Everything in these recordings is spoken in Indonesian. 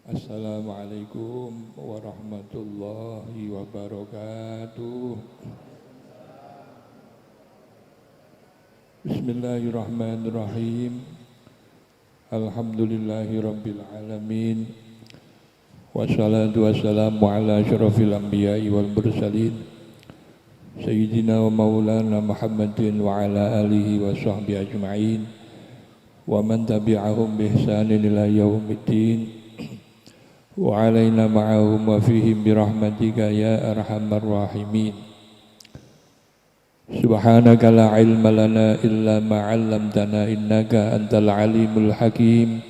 Assalamualaikum warahmatullahi wabarakatuh. Bismillahirrahmanirrahim. Alhamdulillahi rabbil alamin. Wassalatu wassalamu ala asyrafil anbiya'i wal mursalin Sayyidina wa maulana Muhammadin wa ala alihi wa sahbihi ajma'in wa man tabi'ahum bi ihsanin ila yaumiddin wa alaina ma'ahum wa fihim birahmatika ya arhamar rahimin. Subhanaka la ilma lana illa ma 'allamtana innaka antal alimul hakim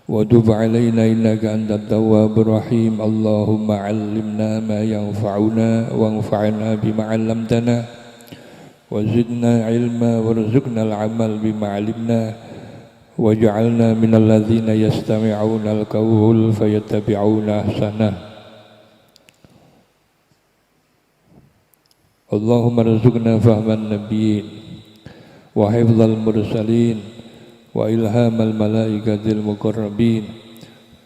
wa tub alaina innaka antat tawwabur rahim. Allahumma 'allimna ma yanfa'una wanfa'na bima 'allamtana wa zidna ilma warzuqna al-'amal bima 'alimna waj'alna minal ladzina yastami'una al-qawl fayattabi'una ahsanah. Allahumma rzuqna fahman nabiyyin wa hifdzal mursalin wa ilhamal malaikatil muqarrabin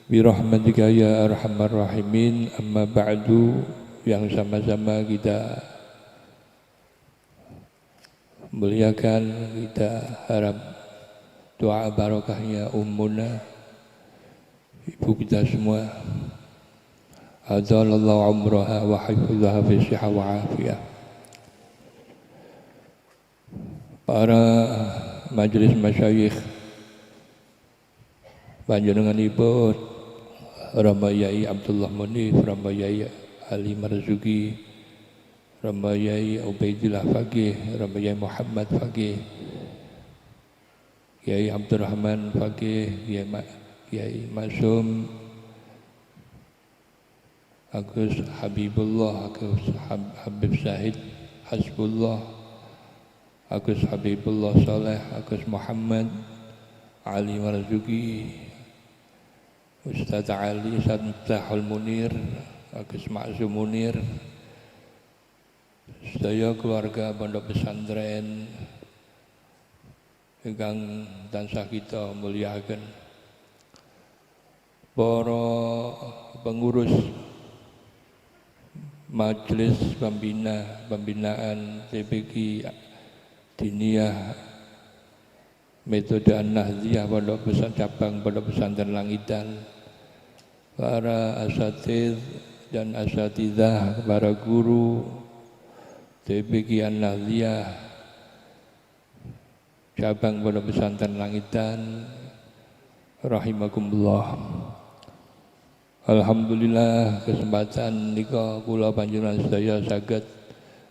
bi rahmatika ya arhamar rahimin. Amma ba'du, yang sama-sama kita muliakan, kita harap doa barokahnya ummuna, ibu kita semua, adzalallahu umraha wa hifdzaha fi sihah wa afiyah. Para majelis masyayikh panjenenganipun Rama Yai Abdullah Munif, Rama Yai Ali Marzuki, Rama Yai Ubaidillah Faqih, Rama Yai Muhammad Faqih, Kiai Abdurrahman Faqih, Kiai Masum, Agus Habibullah, Agus Habib Syahid Hasbullah, Agus Habibullah Saleh, Agus Muhammad Ali Marzuki, Ustaz Ali Sadmutahul Munir, Agus Ma'zum Munir, sedaya keluarga pondok pesantren ingkang tansah kita muliakan, para pengurus majelis pembinaan TPQ Diniyah Metode An-Nahdiyah Pondok Cabang Pondok Pesantren Langitan, para asatidz dan asatidzah, para guru TPQ An-Nahdiyah Cabang Pondok Pesantren Langitan, rahimakumullah. Alhamdulillah kesempatan nika kula panjenengan sedaya saged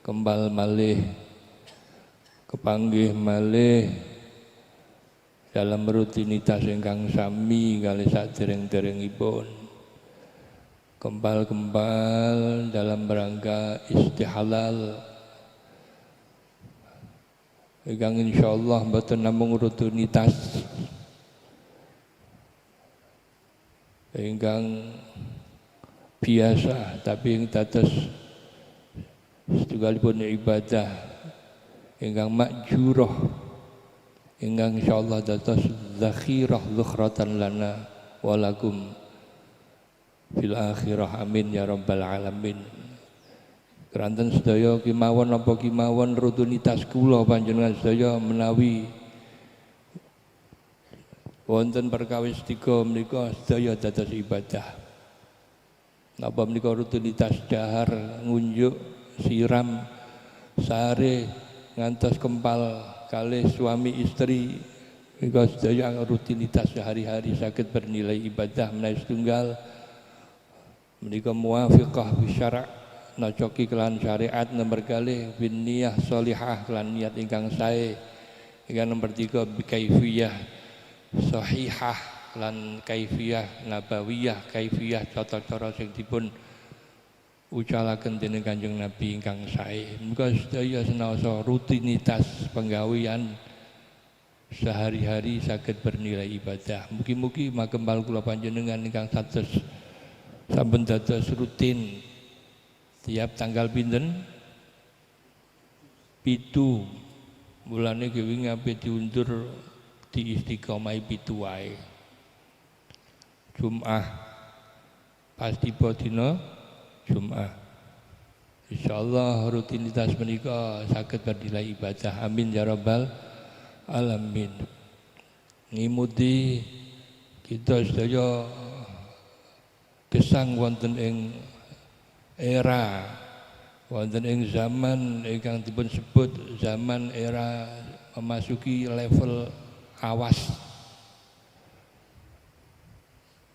kembal malih kepanggih malih dalam rutinitas ingkang sami kalih sadereng-derengipun, kembal dalam rangka istihalal ingkang insyaallah mboten namung rutinitas ingkang biasa, tapi ing dados setunggalipun ibadah ingkang makjurah, ingkang insyaallah dados zakhirah dzukhratan lana walakum fil akhirah, amin ya rabbal alamin. Keranten sedaya kimawon apa kimawon rutinitas kula panjenengan sedaya menawi wonten perkawis tiga menika sedaya dados ibadah. Napa menika rutinitas dahar ngunjuk siram sare ngantos kempal kalih suami istri, menika sedaya rutinitas sehari-hari saged bernilai ibadah menawi setunggal menika muwafiqah bi syara', nacoki kelan syariat. Nomor kalih bin niyah sholihah, kelan niat ingkang sae. Ingkang nomor 3 bi kaifiyah sahihah, lan kaifiyah nabawiyah, kaifiyah cara-cara sing dipun ucalaken dening Kanjeng Nabi ingkang sae. Muga sedaya senaosa rutinitas penggawean sehari-hari saged bernilai ibadah. Mugi-mugi makembal kula panjenengan ingkang satus sampun dados rutin tiap tanggal pinten? 7 mulane wingi ape diundur di istiqomah 7 wae. Jum'ah pas tiba dina Jum'ah. Insyaallah rutinitas menika saged bernilai ibadah. Amin ya rabbal alamin. Ngimuti kita sedaya gesang wonten ing era wonten ing zaman ingkang dipun sebut zaman era memasuki level awas,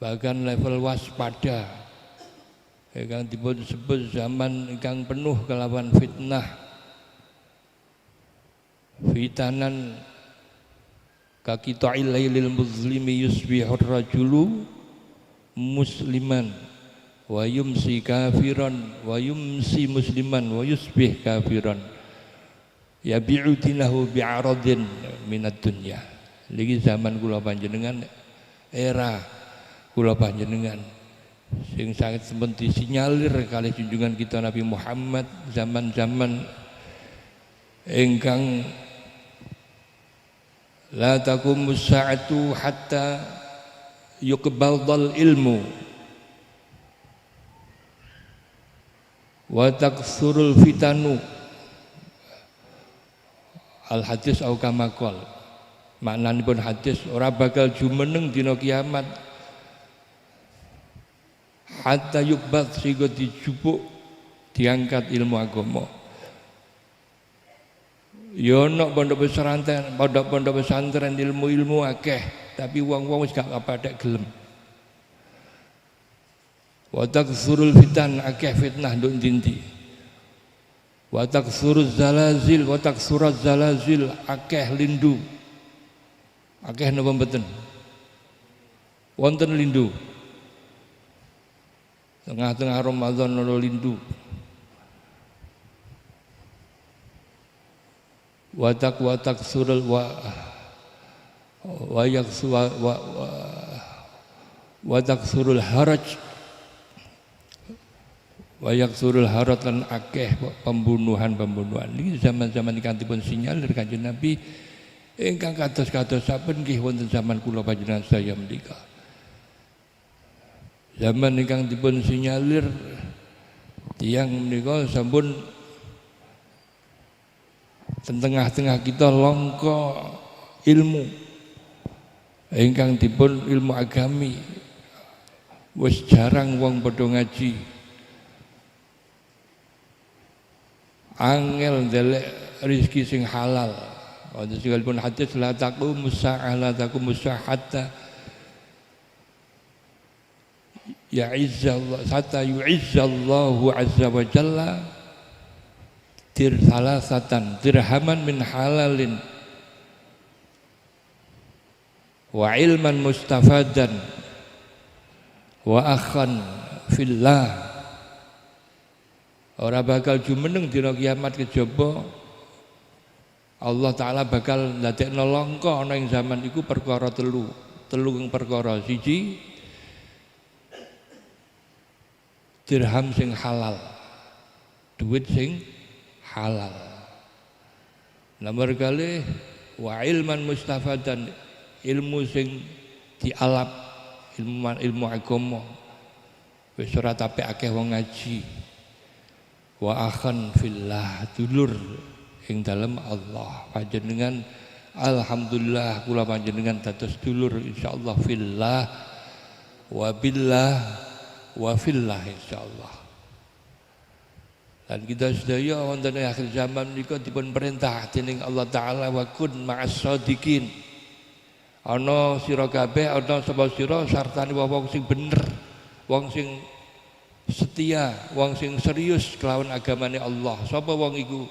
bahkan level waspada, ingkang dipun sebut zaman ingkang penuh kelawan fitnah, fitanan kaqita'il lailil muzlimi yusbihur rajulu musliman wa yumsi kafiran wa yumsi musliman wa yusbih kafiran yabi'u dinahu bi'aradin minad dunya. Niki zaman kula panjenengan, era kula panjenengan sing sangat sampun disinyalir kalih junjungan kita Nabi Muhammad, zaman-zaman ingkang la taqumus sa'atu hatta yuqbaldal ilmu wa taksurul fitanu. Al hadis au kama qol. Maknanipun hadis ora bakal jumeneng dina kiamat hatta yuqbad sehingga dijupuk diangkat ilmu agama. Ya ana pondok pesantren ilmu-ilmu akeh, tapi wong-wong wis gak kapatek gelem. Wa taksurul fitan, akeh fitnah nduk ndi-ndi. Wa taksuruz zalazil, wa taksuraz zalazil, akeh lindu. Akeh napa mboten? Wonten lindu. Tengah-tengah Ramadan ana lindu. Wa taksurul wa taksurul haraj wa yaksurul harat lan akeh pembunuhan. Ini zaman-zaman kanthi sinyal dari Kanjeng Nabi ingkang kados-kados saben nggih wonten zaman kula panjenengan sedaya menika. Zaman ingkang dipun sinyalir tiyang menika sampun tengah-tengah kita langka ilmu ingkang dipun ilmu agami, wis jarang wong padha ngaji. Angel ndelek rezeki sing halal. Wonten sekalipun hadis la taqumus sa'ah hatta yu'izzallahu azza wa jalla salasatan dirhaman min halalin wa ilman mustafadan wa akhan fillah. Ora bakal jumeneng dina kiamat kejaba Allah Ta'ala bakal ndadekno langka ana ing zaman iku perkara telu perkara. Siji, dirham sing halal, duit sing halal. Nomor kali wa ilman mustafadan, ilmu sing dialap, ilmu agama wis ora tapi akeh wong ngaji. Wa akhan fillah, dulur ing dalem Allah. Panjenengan alhamdulillah kula panjenengan dados dulur insyaallah fillah wa billah wa fillah insyaallah. Dan kita sedaya wonten ing akhir zaman menika dipun perintah dening Allah Taala wa kun ma'as shadiqin. Ana sira kabeh, ana sapa sira sartane wong sing bener, wong sing setia, wong sing serius kelawan agamane Allah. Sapa wong iku?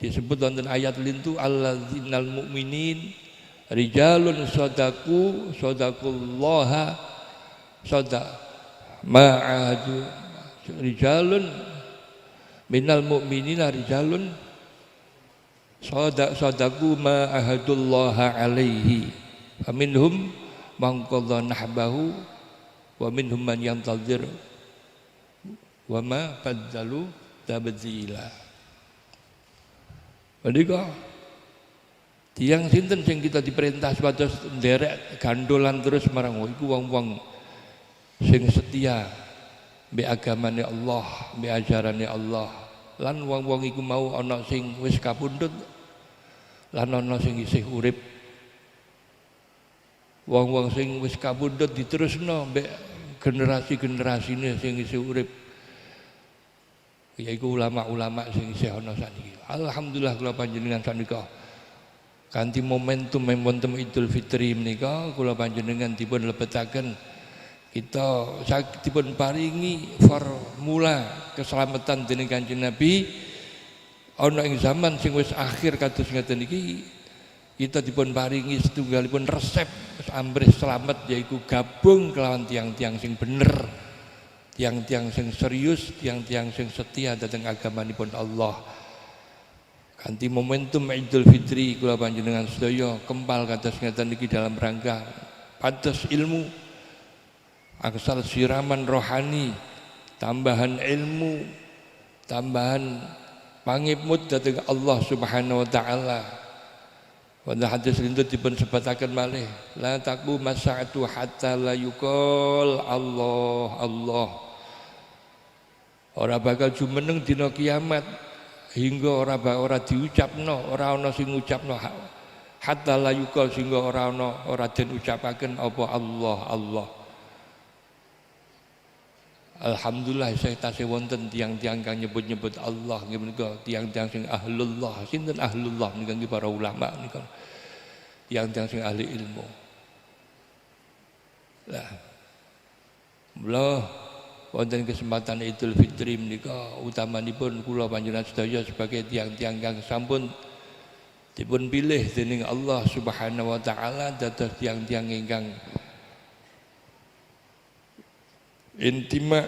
Disebut wonten ayat lintu alladzina mu'minin rijalun sadaqallaha ma'adu rijalun minal mu'minina rijalun sadaqu ma ahadullaha alaihi faminhum man qadha nahbahu wa minhum man yantazir wa ma baddalu tabdzila. Menika tiyang sinten sing kita diperintah supados nderek gandolan terus marang iku wong-wong sing setia mbek agamane Allah, mbek ajarane Allah. Lan wong-wong iku mau ana sing wis kapundhut lan ana sing isih urip. Wong-wong sing wis kapundhut diterusno mbek generasi-generasine sing isih urip. Yaiku ulama-ulama sing isih ana saniki. Alhamdulillah kula panjenengan sanika kanthi momentum wonten Idul Fitri menika kula panjenengan dipun lebetaken kita dipun paringi formula keselamatan dening Kanjeng Nabi ana ing zaman sing wis akhir kados ngeten iki kita dipun paringi setunggalipun resep ambrih selamat yaiku gabung kelawan tiang-tiang sing bener, tiang-tiang sing serius, tiang-tiang sing setia dhateng agamanipun Allah. Kanthi momentum Idul Fitri kula panjenengan sedaya kempal kados ngeten iki dalam rangka pados ilmu, aksal siraman rohani, tambahan ilmu, tambahan pangipmut dhateng Allah Subhanahu wa taala. Wonten hadis lintut dipun sebataken malih, la taqu masa'atu hatta la yuqal Allah Allah. Ora bakal jumeneng dina kiamat hingga ora diucapno, ora ana sing ngucapno hatta la yuqal sehingga ora den ucapaken apa Allah Allah. Alhamdulillah saya tasih wonten tiang-tiang kang nyebut-nyebut Allah nggih menika tiang-tiang sing ahlullah. Sinten ahlullah menika nggih para ulama menika. Tiang-tiang sing ahli ilmu. Lah. Mula wonten kesempatan Idul Fitri menika utamanipun kula panjenengan sedaya sebagai tiang-tiang kang sampun dipun pilih dening Allah Subhanahu wa taala dados tiang-tiang ingkang intima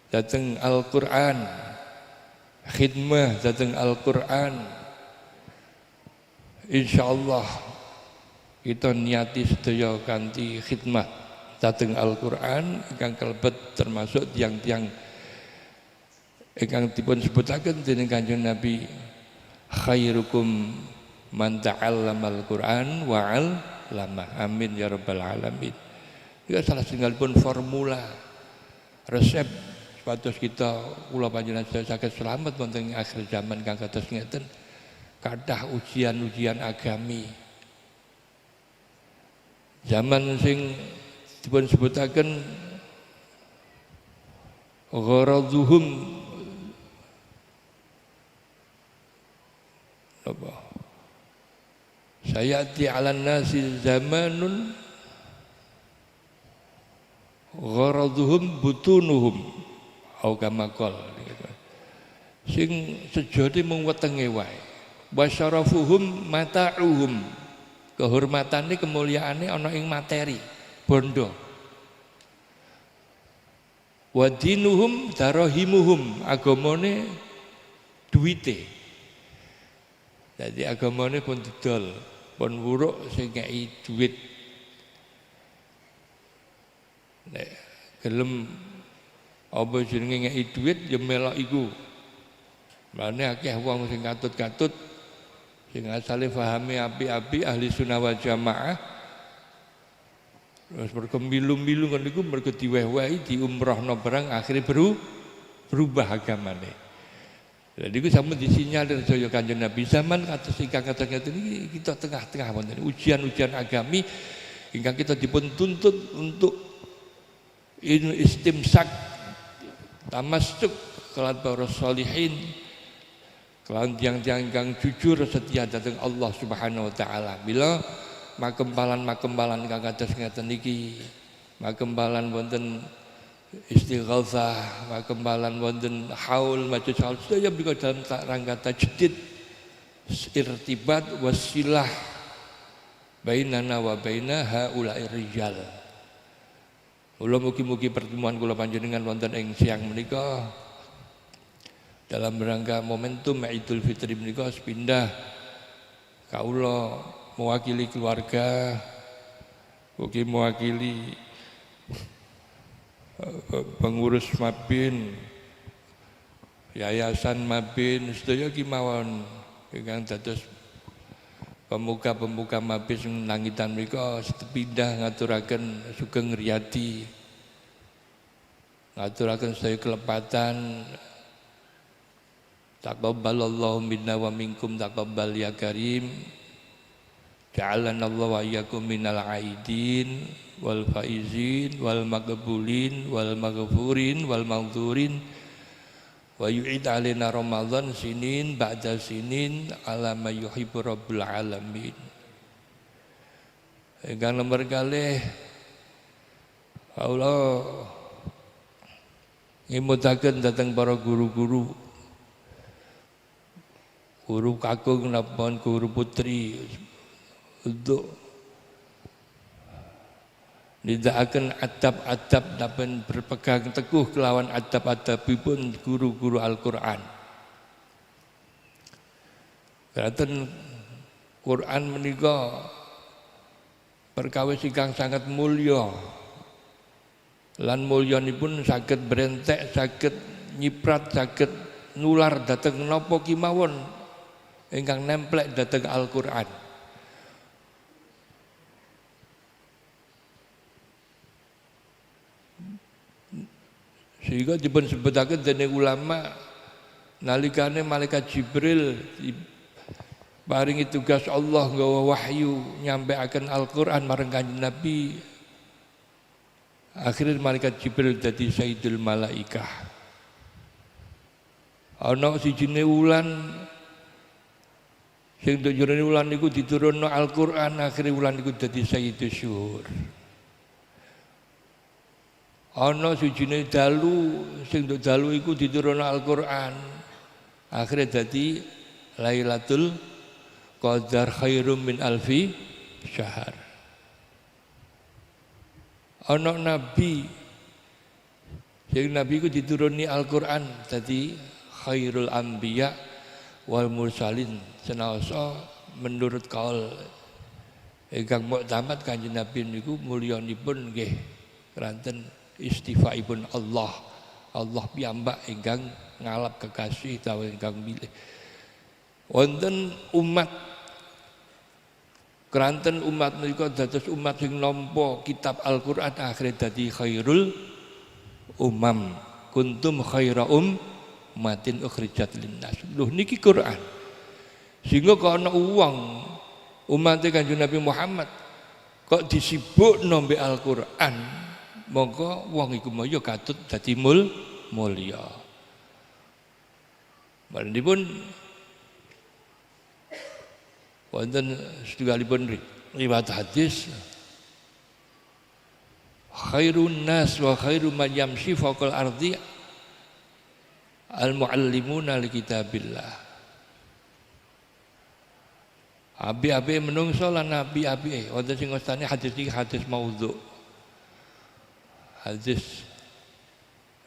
dateng Al-Quran, khidmah dateng Al-Quran. Insyaallah kita niati sedaya kanthi khidmah dateng Al-Quran ingkang kalebet termasuk tiang-tiang ingkang dipun sebutaken dening Kanjeng Nabi, khairukum man ta'allamal Quran wa 'allama. Amin ya rabbal alamin. Itu salah setunggalipun formula resep supados kita kula panjenengan saged selamat wonten ing akhir zaman kang kados ngeten. Kathah ujian-ujian agami. Zaman sing dipun sebutaken gharaduhum apa? Sayati 'alan nasi zamanun gharaduhum butunuhum au kama qol sing sejane mung wetenge wae wasyarafuhum mata'uhum kehormatane kemuliaane ana ing materi bondo wadinuhum darahimuhum agamane duwite dadi agamane pun didol pun wuruk sing ngeki duit. Nek gelem apa jenenge ngeki dhuwit ya melok iku. Mane akeh wong sing katut-katut sing asale pahame apik-apik ahli sunnah wal jamaah terus mergo milu-milu ngono iku mergo diweh-wehi diumrohno barang akhire berubah agamane. Lha niku sampun disinyalir saya Kanjeng Nabi zaman kados ingkang kados ngeten iki kita tengah-tengah wonten ujian-ujian agami ingkang kita dipun tuntut untuk istimsak tamasuk kelawan para sholihin kelawan tiang-tiang kang jujur setia dhateng Allah Subhanahu wa taala. Bila makempalan kang kados ngeten iki makempalan wonten istighatsah, makempalan wonten haul maca haul sedaya menika dalam rangka tajdid irtibat wasilah bainana wa baina haula'i rijal. Kula mugi-mugi pertemuan kula panjenengan wonten ing siang menika dalam rangka momentum Idul Fitri menika sepindah kawula mewakili keluarga, mugi mewakili pengurus Mabin, yayasan Mabin sedaya kemawon ingkang dados pemuka-pemuka Mabin langitan menika sepindah ngaturaken sugeng riyadi ngaturaken sedaya kelepatan. Taqabbalallahu minna wa minkum taqabbal ya karim. Ja'alana Allah wa iyyakum minal aidin wal faizin wal maqbulin wal maghfurin wal maghdurin wa yu'id alaina Ramadan sinin ba'da sinin ala ma yuhibbu rabbul alamin. Ingkang nomor kalih Allah ngimutaken dhateng para guru-guru, guru kakung napa guru putri untuk nindakaken adab-adab napa berpegang teguh kelawan adab-adabipun guru-guru Al-Qur'an. Kraten Quran menika perkawis ingkang sangat mulya. Lan mulyanipun saged brentek, saged nyiprat, saged nular dhateng napa kimawon ingkang nemplek dhateng Al-Qur'an. Sehingga dipun sebutaken dening ulama nalikane malaikat Jibril paringi tugas Allah nggawa wahyu nyampaikan Al-Qur'an marang Kanjeng Nabi. Akhirnya malaikat Jibril dadi Sayyidul Malaikah. Ana sijine wulan sing njroning wulan niku diturunno Al-Qur'an, akhire wulan niku dadi Sayyidus Syuhur. Ana sijine dalu sing dalu iku diturunno Al-Qur'an, akhire dadi Lailatul Qadar khairum min alfi syahr. Ana nabi sing nabi iku dituruni Al-Qur'an dadi khairul anbiya wal mursalin, senaosa menurut kaul ingkang muktamad Kanjeng Nabi niku mulyanipun nggih keranten istifaipun Allah. Allah piyambak ingkang ngalap kekasih utawa ingkang milih. Wonten umat keranten umat menika dados umat sing nampa kitab Al-Qur'an akhire dadi khairul umam. Kuntum khaira ummatin ukhrijat linnas. Lho niki Quran. Sehingga kok ana wong umat Kanjeng Nabi Muhammad kok disibukno mbek Al-Qur'an, mongko wong iku ya katut dadi mulya. Maripun wonten setunggalipun riwayat hadis khairun nas wa khairu man yamshi fawqal ardi al muallimuna li kitabillah. Abi-abi menungso lan nabi-abi wonten sing ngostani hadis iki hadis maudhu. Hadis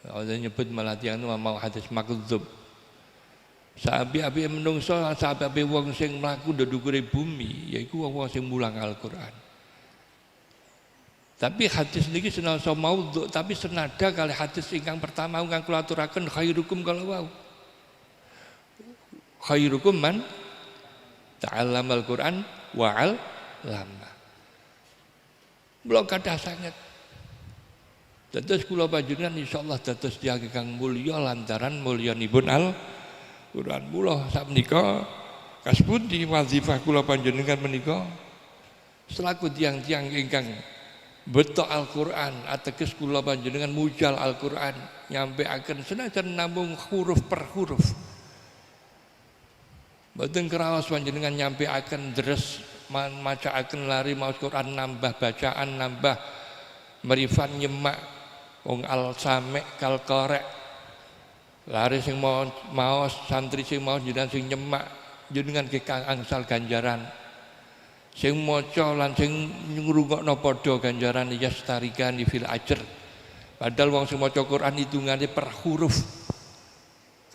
wonten nyebut malatihan mau hadis makdzub. Sabi-abi menungso, sabi-abi wong sing mlaku ndukure bumi, yaiku wong sing mulang Al-Qur'an. Tapi hadis niki senaosa maudhu, tapi senada kali hadis ingkang pertama ingkang kula aturaken khairukum kalau wau. Khairukum man ta'allamal Qur'an wa 'allama. Mula kathah sanget. Dados kula panjenengan insyaallah dados tiyang ingkang mulya lantaran mulyanipun Al-Qur'an. Mula sakmenika kaspundi wazifah kula panjenengan menika selaku tiang-tiang ingkang beto Al-Qur'an, ateges kula panjenengan mujal Al-Qur'an, nyampaiaken senajan namung huruf per huruf. Mboten kraos panjenengan nyampaiaken deres macaaken lari maos Qur'an, nambah bacaan, nambah merifat nyemak wong al-sami' kal qari'. Lari sing maos santri sing maos jenengan sing nyemak jenengan kekang angsal ganjaran. Sing maca lan sing ngrungokno padha ganjaran yastarikan fil ajr. Padahal wong sing maca Quran hitungane per huruf.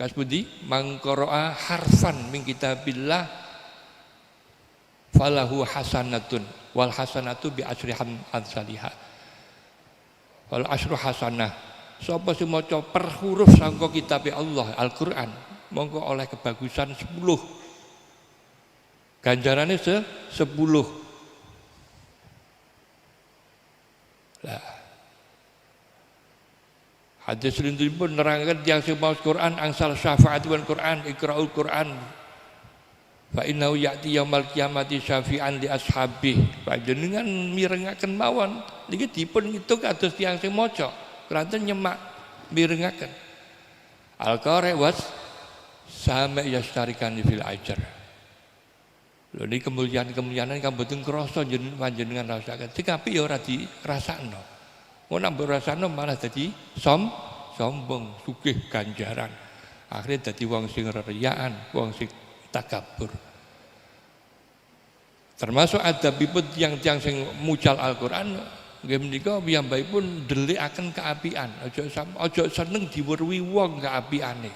Kasbudi mangqara'a harfan min kitabillah falahu hasanatun wal hasanatu bi asyri amsalihha. Wal asyru hasanah. Sapa sing maca per huruf sangka kitab Allah Al-Qur'an mongko oleh kebagusan 10. Ganjarannya 10. Lah. Hadis pun nerangkan yang sing maos Quran angsal syafaat wan Quran iqraul Quran fa innahu ya'ti yaumil qiyamati syafi'an li ashabi. Panjenengan mirengaken mawon niki dipun ngitung kados tiyang sing maca keranten nyemak mirengaken al-qari was sami yastarikan fil ajr. Lho niki kemuliaan-kemuliaan kang boten krasa panjenengan rasaken tapi ya ora dirasakno. Mau nambah rasanya malah jadi sombong, sugih ganjaran. Akhirnya jadi wong sing reriyaan, wong sing takabur. Termasuk adabipun tiang-tiang sing mucal Al-Qur'an, nggih menika piyambakipun ndelikaken keapian, aja seneng diweruhi wong keapiane.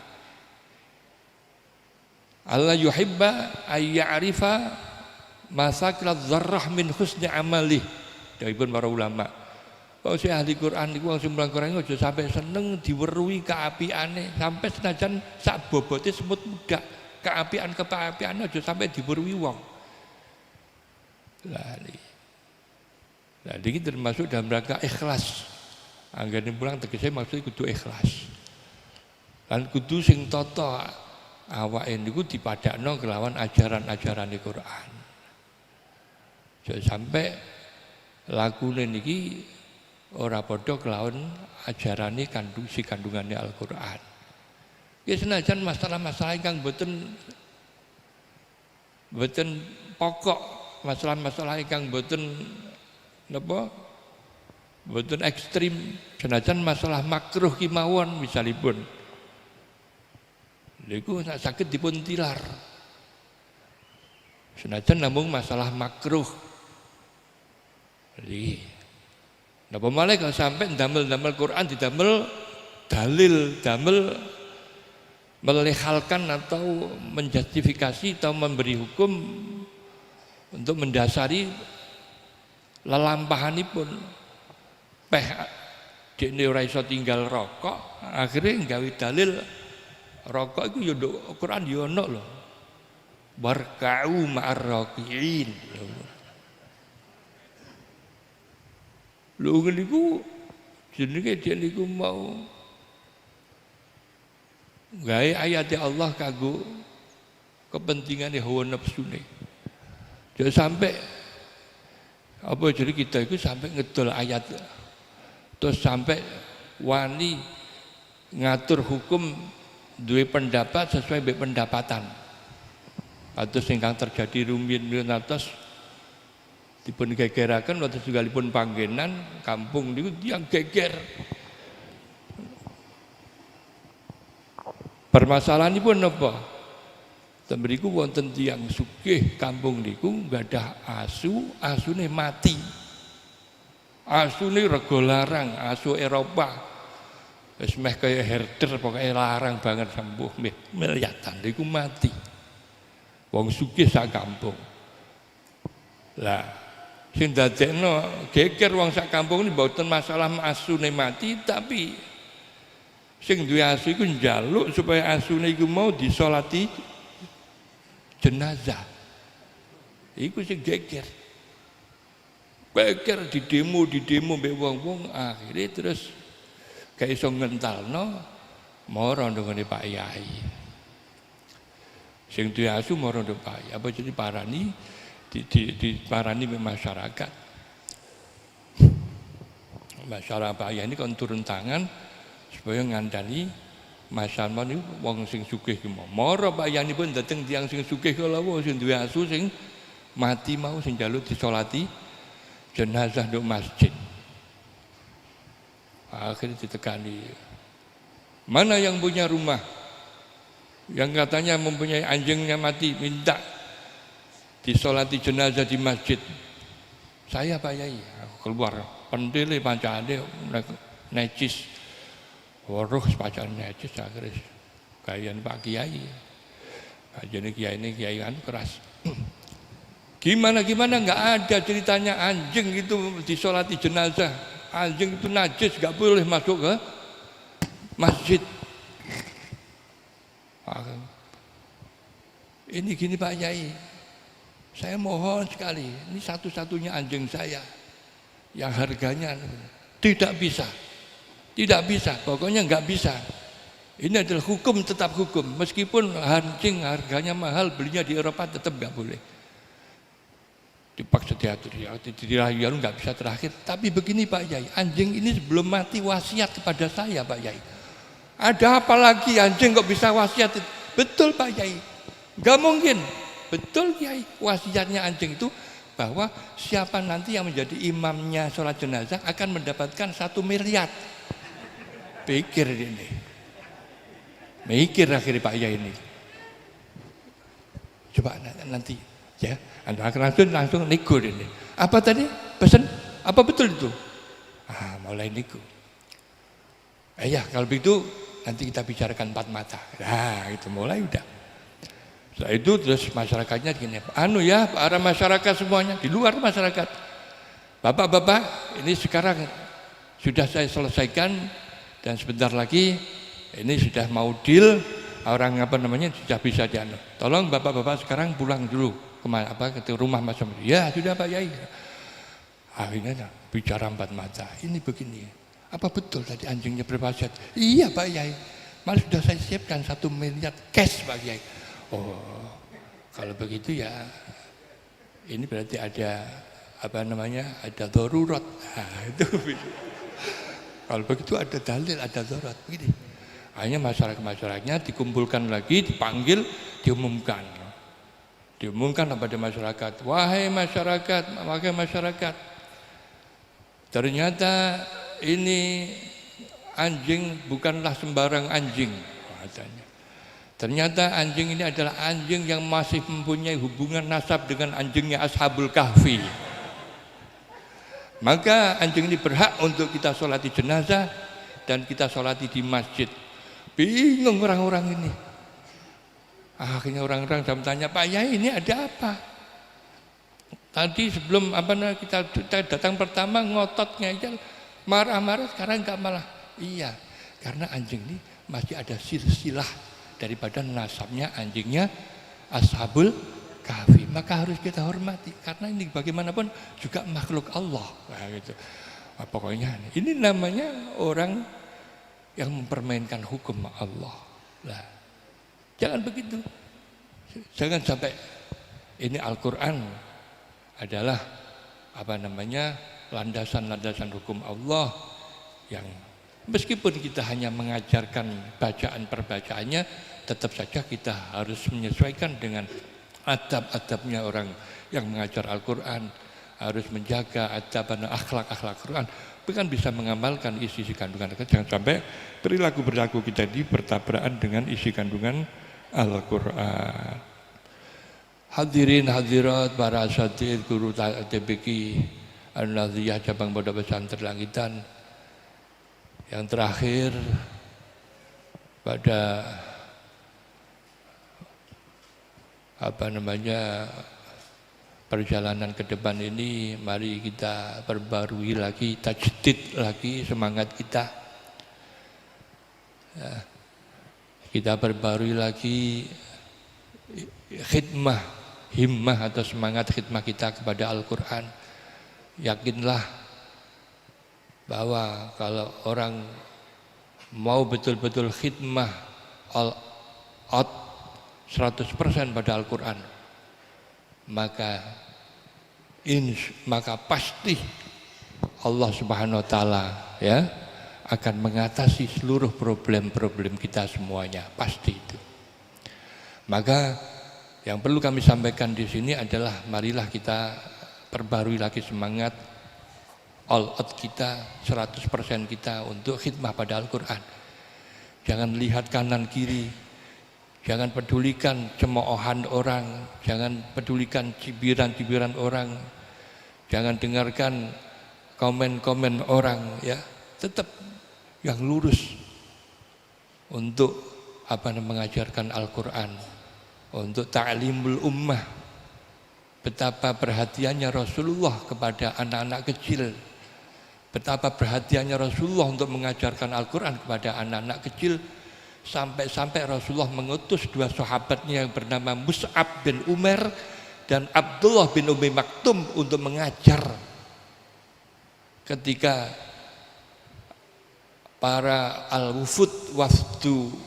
Allah yuhibba ay ya'rifa masakil dzarrah min husni amalih. Dawuhipun para ulama. Kalau saya ahli Quran niku wong sing mulang Quran aja sampai seneng diweruhi keapiane, sampai senajan sak bobote semut muda, keapian aja sampai diweruhi wong. Lah iki termasuk dalam rangka ikhlas. Anggene mulang tegese maksud kudu ikhlas. Lan kudu sing tata awake niku dipadakno kelawan ajaran-ajaran Quran. Jangan sampai lakune niki ora padha kelawan ajarane kandungane Al-Qur'an. Ya senajan masalah-masalah ingkang boten pokok, masalah-masalah ingkang boten napa? Boten ekstrim, senajan masalah makruh kimawon misalipun. Niku nek saged dipun tilar. Senajan namung masalah makruh. Napa malih kalau sampai damel-damel Quran didamel dalil, damel melehalkan atau menjustifikasi atau memberi hukum untuk mendasari lelampahanipun. Dekne ora iso tinggal rokok, akhirnya nggawe dalil rokok iku ya nduk Quran ya ono lho. Warka'u ma'ar raki'in. Lho niku jenenge dia niku mau gawe ayat Allah kanggo kepentingane hawa nafsune. Jangan sampai apa jadi kita itu sampai ngedol ayat terus sampai wani ngatur hukum duwe pendapat sesuai dengan pendapatan. Atau singkang terjadi rumiyin atas dipun gegeraken waktu segalipun panggenan kampung niku tiyang geger. Permasalahanipun apa? Tembriku wonten tiyang sugih kampung niku gadah asu, asune mati. Asune rego larang, asu Eropa. Wis meh kaya herder pokoke larang banget sembuh miliatan niku mati. Wong sugih sak kampung. Lah sing dadekno geger wong sak kampung ini mboten masalah asune mati tapi sing duwe asu iku njaluk supaya asune iku mau disolati jenazah. Iku sing geger. Geger di demo mbek wong-wong akhirnya terus gak iso ngentalno mara ndongone Pak Yai. Sing duwe asu mara ndok Pak Yai apa jadi parani diparani masyarakat. Masyarakat Pak Yai ini kan turun tangan supaya ngandani masyarakat niku wong sing sugih ki mau. Mara Pak Yai pun dateng tiyang sing sugih kala sing duwe asu sing mati mau sing njaluk disolati jenazah nduk masjid. Akhirnya ditekani. Mana yang punya rumah? Yang katanya mempunyai anjingnya mati minta disolati jenazah di masjid. Saya Pak Yai, aku keluar pendele pancane necis. Waruh pancane necis akhirnya kayan Pak Kiai. Jadi Kiai ini Kiai kan keras. Gimana enggak ada ceritanya anjing itu disolati jenazah. Anjing itu najis enggak boleh masuk ke masjid. Ini gini Pak Yai. Saya mohon sekali, ini satu-satunya anjing saya yang harganya tidak bisa. Tidak bisa, pokoknya nggak bisa. Ini adalah hukum, tetap hukum. Meskipun anjing harganya mahal, belinya di Eropa tetap nggak boleh. Dipaksa diatur, nggak bisa terakhir. Tapi begini Pak Yai, anjing ini sebelum mati wasiat kepada saya Pak Yai. Ada apa lagi anjing kok bisa wasiat? Betul Pak Yai, nggak mungkin. Betul Yai, wasiatnya anjing itu bahwa siapa nanti yang menjadi imamnya sholat jenazah akan mendapatkan 1 miliar. Pikir ini, mikir akhirnya Pak Yai ini. Coba nanti ya, langsung nego ini. Apa tadi pesan? Apa betul itu? Mulai nego. Ya kalau begitu nanti kita bicarakan 4 mata. Nah itu mulai udah. Setelah itu terus masyarakatnya gini, ya para masyarakat semuanya di luar masyarakat. Bapak-bapak ini sekarang sudah saya selesaikan. Dan sebentar lagi ini sudah mau deal, orang sudah bisa dianu. Tolong bapak-bapak sekarang pulang dulu ke rumah masing-masing. Ya sudah Pak Yai. Akhirnya bicara 4 mata. Ini begini. Apa betul tadi anjingnya berwasiat? Iya Pak Yai. Malah sudah saya siapkan 1 miliar cash Pak Yai. Oh, kalau begitu ya ini berarti ada ada darurat. Itu. Kalau begitu ada dalil, ada darurat begini. Hanya masyarakatnya dikumpulkan lagi, dipanggil, diumumkan kepada masyarakat. Wahai masyarakat, ternyata ini anjing bukanlah sembarang anjing katanya. Ternyata anjing ini adalah anjing yang masih mempunyai hubungan nasab dengan anjingnya Ashabul Kahfi. Maka anjing ini berhak untuk kita sholati jenazah dan kita sholati di masjid. Bingung orang-orang ini. Akhirnya orang-orang sudah bertanya, Pak Yai ini ada apa? Tadi sebelum kita datang pertama ngototnya aja marah-marah, sekarang enggak malah. Iya, karena anjing ini masih ada silsilah daripada nasabnya anjingnya Ashabul Kahfi, maka harus kita hormati karena ini bagaimanapun juga makhluk Allah. Gitu. Pokoknya ini namanya orang yang mempermainkan hukum Allah. Jangan begitu. Jangan sampai ini Al-Quran adalah landasan-landasan hukum Allah yang meskipun kita hanya mengajarkan bacaan perbacaannya, tetap saja kita harus menyesuaikan dengan adab-adabnya orang yang mengajar Al-Quran, harus menjaga adab dan akhlak-akhlak Quran, bukan bisa mengamalkan isi kandungan. Jangan sampai perilaku kita ini bertabrakan dengan isi kandungan Al-Quran. Hadirin hadirat para asatidz guru TBQ An-Nadhiyah cabang Pondok Pesantren Langitan. Yang terakhir pada perjalanan ke depan ini, mari kita perbarui lagi, tajdid lagi semangat kita. Kita perbarui lagi himmah atau semangat khidmah kita kepada Al-Quran. Yakinlah bahwa kalau orang mau betul-betul khidmah all out 100% pada Al-Quran, maka pasti Allah Subhanahu wa taala akan mengatasi seluruh problem-problem kita semuanya, pasti itu. Maka yang perlu kami sampaikan di sini adalah marilah kita perbarui lagi semangat all out kita, 100% kita untuk khidmah pada Al-Quran. Jangan lihat kanan kiri. Jangan pedulikan cemoohan orang, jangan pedulikan cibiran-cibiran orang, jangan dengarkan komen-komen orang, tetap yang lurus untuk mengajarkan Al-Quran, untuk ta'limul ummah. Betapa perhatiannya Rasulullah kepada anak-anak kecil, betapa perhatiannya Rasulullah untuk mengajarkan Al-Quran kepada anak-anak kecil. Sampai-sampai Rasulullah mengutus 2 sahabatnya yang bernama Mus'ab bin Umair dan Abdullah bin Umi Maktum untuk mengajar. Ketika para al-wufud wafdu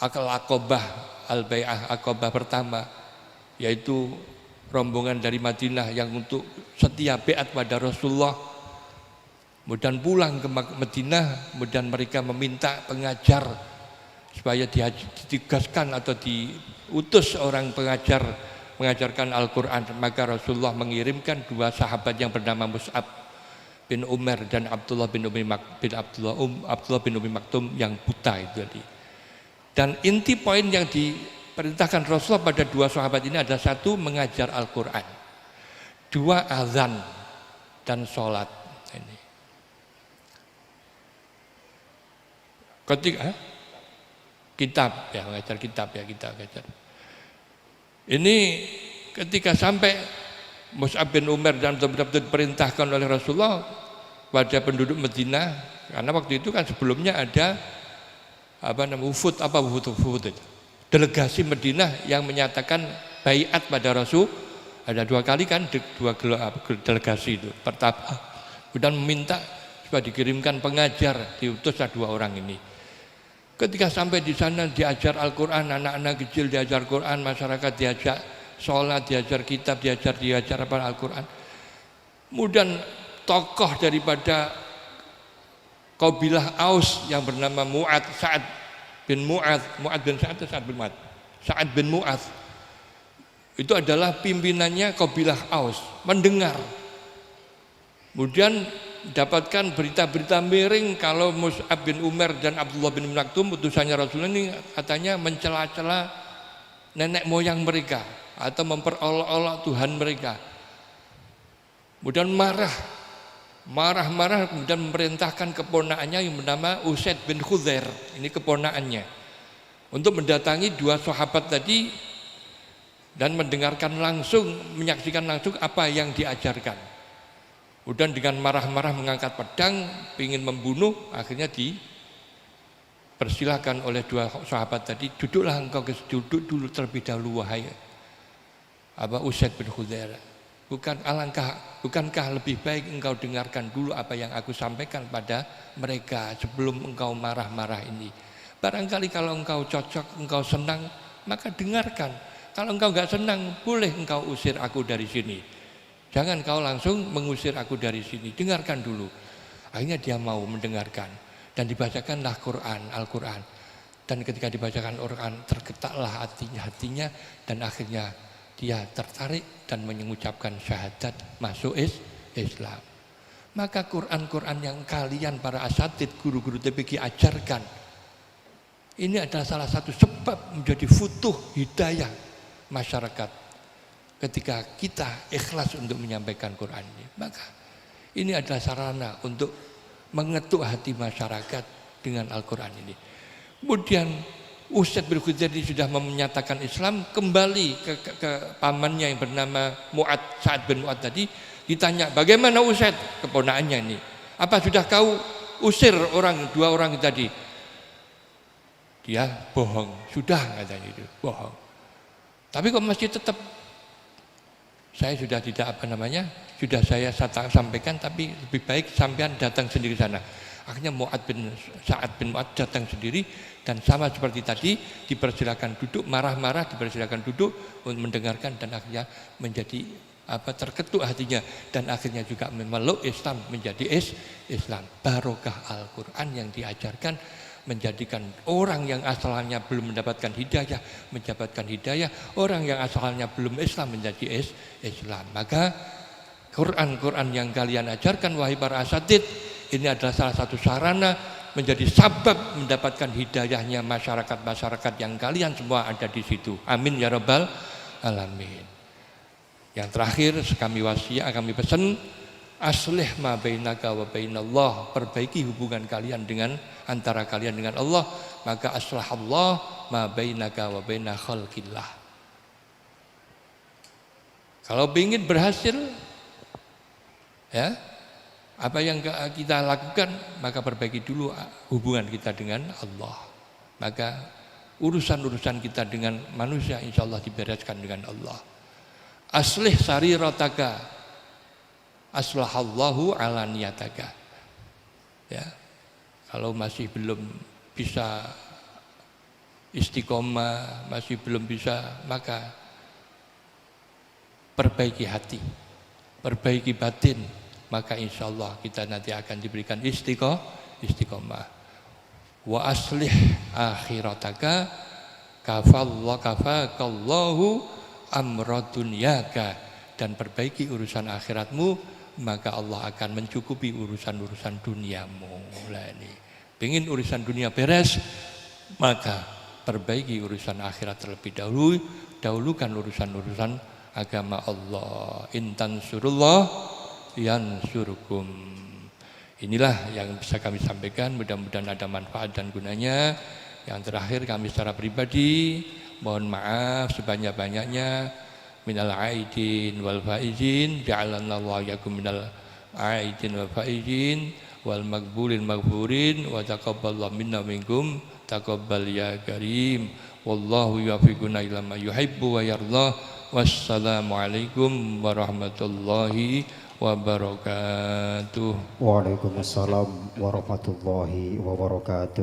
Aqabah, al-bai'ah Aqabah pertama, yaitu rombongan dari Madinah yang untuk setia bai'at pada Rasulullah, kemudian pulang ke Madinah, kemudian mereka meminta pengajar supaya ditugaskan atau diutus orang pengajar mengajarkan Al-Quran. Maka Rasulullah mengirimkan dua sahabat yang bernama Mus'ab bin Umar dan Abdullah bin Umi Maktum yang buta itu tadi. Dan inti poin yang diperintahkan Rasulullah pada dua sahabat ini adalah satu, mengajar Al-Quran, dua, azan dan sholat. Ini. Ketika kitab ya, mengajar kitab ya, kita mengajar. Ini ketika sampai Mus'ab bin Umar dan betul-betul diperintahkan oleh Rasulullah pada penduduk Madinah, karena waktu itu kan sebelumnya ada wufud itu, delegasi Madinah yang menyatakan baiat pada Rasul. Ada dua kali kan, dua delegasi itu. Pertama, kemudian meminta supaya dikirimkan pengajar, diutuslah dua orang ini. Ketika sampai di sana diajar Al-Quran, anak-anak kecil diajar Quran, masyarakat diajak sholat, diajar kitab, diajar Al-Quran. Kemudian tokoh daripada kabilah Aus yang bernama Sa'ad bin Mu'adz itu adalah pimpinannya kabilah Aus, mendengar. Kemudian dapatkan berita-berita miring kalau Mus'ab bin Umar dan Abdullah bin Maktum, utusannya Rasulullah ini, katanya mencela-cela nenek moyang mereka atau memperolok-olok Tuhan mereka. Kemudian marah-marah, kemudian memerintahkan keponakannya yang bernama Usaid bin Khuzair, ini keponakannya, untuk mendatangi dua sahabat tadi dan mendengarkan langsung, menyaksikan langsung apa yang diajarkan. Kemudian dengan marah-marah mengangkat pedang, ingin membunuh, akhirnya dipersilahkan oleh dua sahabat tadi, duduklah engkau, duduk dulu terlebih dahulu wahai Usaid bin Khuzair. Bukankah lebih baik engkau dengarkan dulu apa yang aku sampaikan pada mereka sebelum engkau marah-marah ini. Barangkali kalau engkau cocok, engkau senang, maka dengarkan. Kalau engkau enggak senang, boleh engkau usir aku dari sini. Jangan kau langsung mengusir aku dari sini, dengarkan dulu. Akhirnya dia mau mendengarkan dan dibacakanlah Al-Quran. Dan ketika dibacakan Al-Quran, tergetaklah hatinya dan akhirnya dia tertarik dan mengucapkan syahadat, masuk Islam. Maka Quran-Quran yang kalian para asatid, guru-guru TPQ ajarkan, ini adalah salah satu sebab menjadi futuh hidayah masyarakat. Ketika kita ikhlas untuk menyampaikan Quran ini, maka ini adalah sarana untuk mengetuk hati masyarakat dengan Al-Quran ini. Kemudian Usaid bin Khuzair sudah menyatakan Islam, kembali ke pamannya yang bernama Sa'ad bin Mu'adz tadi, ditanya, bagaimana Usaid, keponakannya ini, apa sudah kau usir dua orang tadi? Dia bohong, sudah katanya itu, bohong. Tapi kok masih tetap, saya sudah tidak sudah saya sampaikan, tapi lebih baik sampean datang sendiri sana. Akhirnya Sa'ad bin Mu'adz datang sendiri dan sama seperti tadi dipersilakan duduk, marah-marah dipersilakan duduk untuk mendengarkan dan akhirnya menjadi terketuk hatinya dan akhirnya juga memeluk Islam, menjadi Islam. Barokah Al-Quran yang diajarkan menjadikan orang yang asalnya belum mendapatkan hidayah mendapatkan hidayah, orang yang asalnya belum Islam menjadi Islam. Maka Quran-Quran yang kalian ajarkan wahai para asatid, ini adalah salah satu sarana menjadi sabab mendapatkan hidayahnya masyarakat yang kalian semua ada di situ. Amin ya rabbal alamin. Yang terakhir kami wasiat, kami pesan, aslih ma bainaka wa bainallah, perbaiki hubungan kalian antara kalian dengan Allah, maka aslahallah ma bainaka wa baina khalqillah. Kalau ingin berhasil, ya, apa yang kita lakukan, maka perbaiki dulu hubungan kita dengan Allah. Maka urusan-urusan kita dengan manusia insya Allah dibereskan dengan Allah. Aslih sarirataka, aslahallahu ala niyataka. Ya, kalau masih belum bisa istiqomah, masih belum bisa, maka perbaiki hati, perbaiki batin, maka insya Allah kita nanti akan diberikan istiqomah. Wa aslih akhirataka kafakallahu amra dunyaka, dan perbaiki urusan akhiratmu, maka Allah akan mencukupi urusan-urusan duniamu. Lah ini, pengen urusan dunia beres, maka perbaiki urusan akhirat terlebih dahulu, dahulukan urusan-urusan agama Allah. Intan surullah yansurkum. Inilah yang bisa kami sampaikan, mudah-mudahan ada manfaat dan gunanya. Yang terakhir, kami secara pribadi mohon maaf sebanyak-banyaknya. Minal aidin wal faizin, ja'alanallahu yakum minal aidin wal faizin wal maghfuril maghfurin, wa taqabbalallahu minna minkum taqabbal ya karim. Wallahu yuwaffiquna ila ma yuhibbu wa yardah. Wassalamualaikum warahmatullahi wabarakatuh. Waalaikumsalam warahmatullahi wabarakatuh.